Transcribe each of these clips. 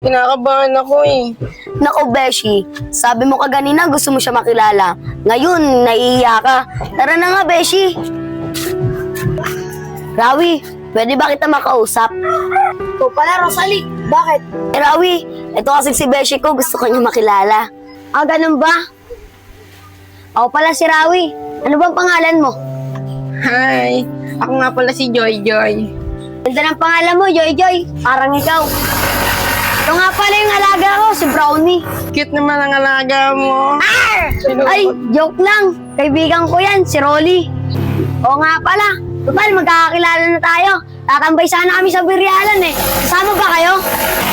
Kinakabahan ako eh. Nako, Beshi, sabi mo kaganina gusto mo siya makilala. Ngayon, naiiya ka. Tara na nga, Beshi. Rawi, pwede ba kita makausap? Ito pala, Rosalie. Bakit? Rawi, ito kasi si Beshi ko, gusto ko niya makilala. Ah, ganun ba? Ako pala si Rawi. Ano bang pangalan mo? Hi, ako nga pala si Joy Joy. Ganda ng pangalan mo, Joy Joy. Parang ikaw. Ito nga pala yung alaga ko, si Brownie. Cute naman ang alaga mo. Sino Ay, ba? joke lang. Kaibigan ko yan, si Rolly. Oo nga pala. Total, magkakakilala na tayo. Tatambay sana kami sa Biryalan eh. Kasama ba kayo?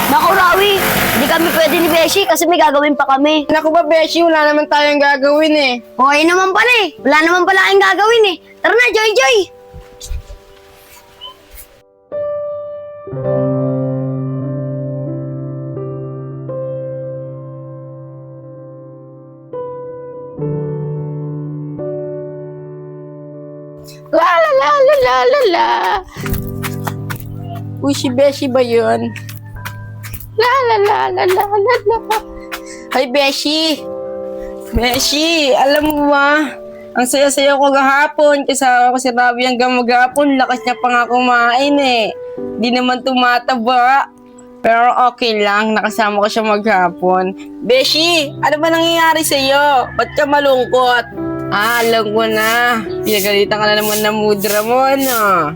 Naku, Rawi, hindi kami pwede ni Beshi kasi may gagawin pa kami. Naku ba, Beshi, wala naman tayong gagawin eh. Okay naman pala eh. Wala naman pala kayong gagawin eh. Tara na, Joy Joy. La la la la la la la. Uy, si Beshi ba yun? La la la la la la la. Ay, Beshi! Beshi, alam mo ba? Ang saya-saya ko gahapon. Kasama ko si Ravi hanggang maghapon. Lakas niya pa nga kumain eh. Di naman tumataba. Pero okay lang, nakasama ko siya maghapon. Beshi, ano ba nangyayari sa'yo? Ba't ka malungkot? Ah, alam ko na. Pinagalitan ka na naman ng mudra mo, ano?